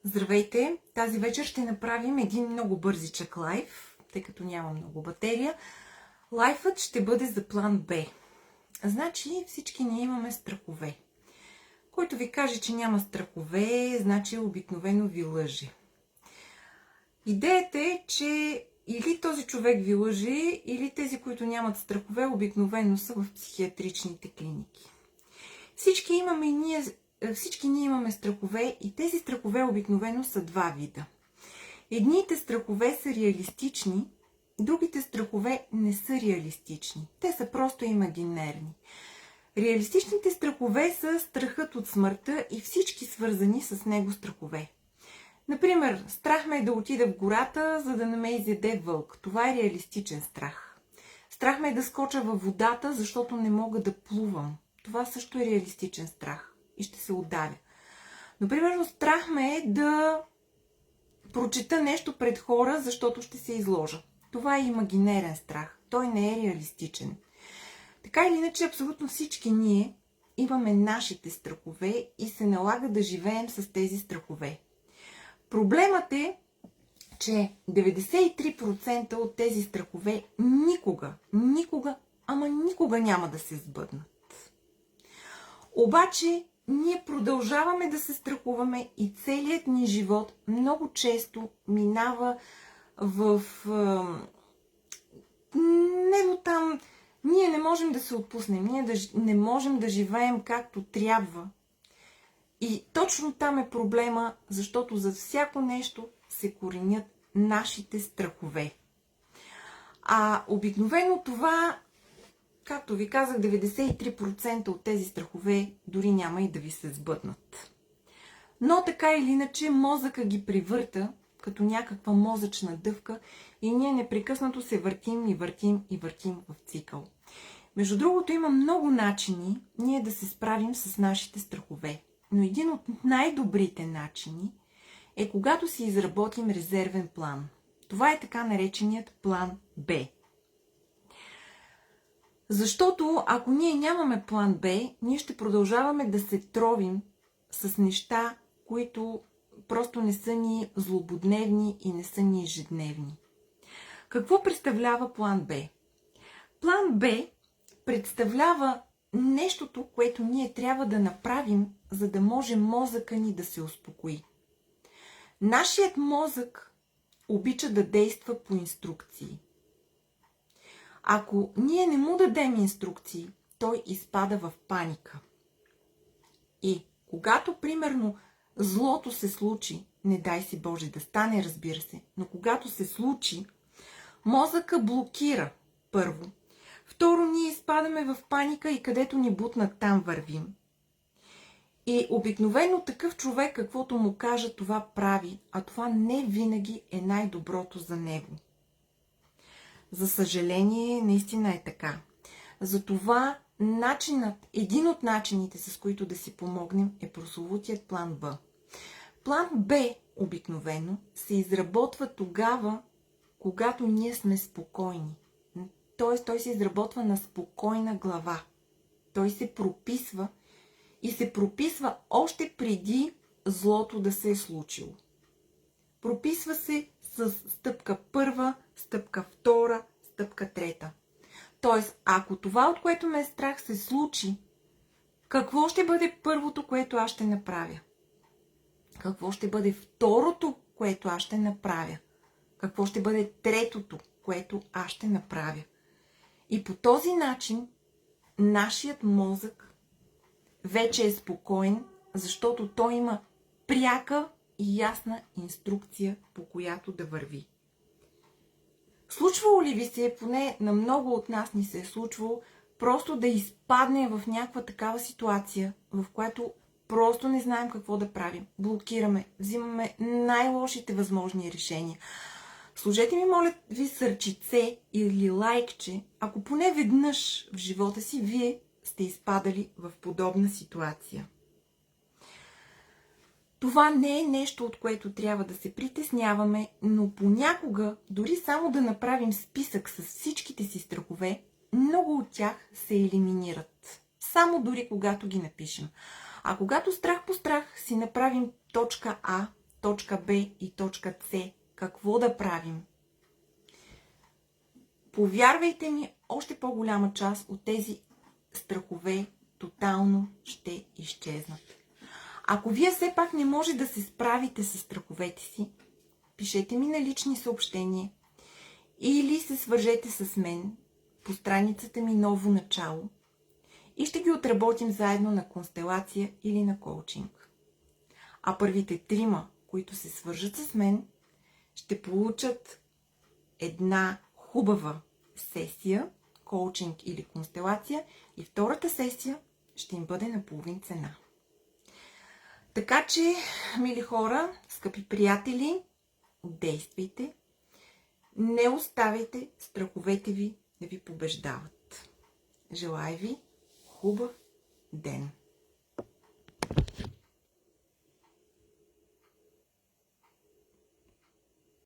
Здравейте! Тази вечер ще направим един много бързичък лайф, тъй като няма много батерия. Лайфът ще бъде за план Б. Значи всички ние имаме страхове. Който ви каже, че няма страхове, значи обикновено ви лъже. Идеята е, че или този човек ви лъже, или тези, които нямат страхове, обикновено са в психиатричните клиники. Всички ние имаме страхове и тези страхове обикновено са два вида. Едните страхове са реалистични, другите страхове не са реалистични. Те са просто имагинерни. Реалистичните страхове са страхът от смъртта и всички свързани с него страхове. Например, страх ме е да отида в гората, за да не ме изяде вълк. Това е реалистичен страх. Страх ме е да скоча във водата, защото не мога да плувам. Това също е реалистичен страх и ще се удавя. Но, примерно, страх ме е да прочета нещо пред хора, защото ще се изложа. Това е имагинерен страх. Той не е реалистичен. Така или иначе, абсолютно всички ние имаме нашите страхове и се налага да живеем с тези страхове. Проблемът е, че 93% от тези страхове никога няма да се сбъднат. Обаче, ние продължаваме да се страхуваме и целият ни живот много често минава в... не до там. Ние не можем да се отпуснем, ние не можем да живеем както трябва. И точно там е проблема, защото за всяко нещо се коренят нашите страхове. А обикновено това, както ви казах, 93% от тези страхове дори няма и да ви се сбъднат. Но така или иначе мозъка ги привърта като някаква мозъчна дъвка и ние непрекъснато се въртим в цикъл. Между другото, има много начини ние да се справим с нашите страхове. Но един от най-добрите начини е когато си изработим резервен план. Това е така нареченият план Б. Защото ако ние нямаме план Б, ние ще продължаваме да се тровим с неща, които просто не са ни злободневни и не са ни ежедневни. Какво представлява план Б? План Б представлява нещото, което ние трябва да направим, за да може мозъка ни да се успокои. Нашият мозък обича да действа по инструкции. Ако ние не му дадем инструкции, той изпада в паника. И когато, примерно, злото се случи, не дай си Боже да стане, разбира се, но когато се случи, мозъка блокира първо. Второ, ние изпадаме в паника и където ни бутнат, там вървим. И обикновено такъв човек, каквото му кажа, това прави, а това не винаги е най-доброто за него. За съжаление, наистина е така. Затова един от начините, с които да си помогнем, е прословутият план Б. План Б обикновено се изработва тогава, когато ние сме спокойни. Т.е. той се изработва на спокойна глава. Той се прописва и се прописва още преди злото да се е случило. Прописва се с стъпка първа, стъпка втора, стъпка трета. Т.е. ако това, от което ме е страх, се случи, какво ще бъде първото, което аз ще направя? Какво ще бъде второто, което аз ще направя? Какво ще бъде третото, което аз ще направя? И по този начин нашият мозък вече е спокоен, защото той има пряка и ясна инструкция, по която да върви. Случвало ли ви се, поне на много от нас ни се е случвало, просто да изпадне в някаква такава ситуация, в която просто не знаем какво да правим. Блокираме, взимаме най-лошите възможни решения. Сложете ми, моля ви, сърчице или лайкче, ако поне веднъж в живота си вие сте изпадали в подобна ситуация. Това не е нещо, от което трябва да се притесняваме, но понякога, дори само да направим списък с всичките си страхове, много от тях се елиминират. Само дори когато ги напишем. А когато страх по страх си направим точка А, точка Б и точка С, какво да правим? Повярвайте ми, още по-голяма част от тези страхове тотално ще изчезнат. Ако вие все пак не може да се справите с страховете си, пишете ми на лични съобщения или се свържете с мен по страницата ми Ново начало и ще ги отработим заедно на констелация или на коучинг. А първите 3, които се свържат с мен, ще получат една хубава сесия, коучинг или констелация, и втората сесия ще им бъде на половин цена. Така че, мили хора, скъпи приятели, действайте. Не оставяйте страховете ви да ви побеждават. Желая ви хубав ден!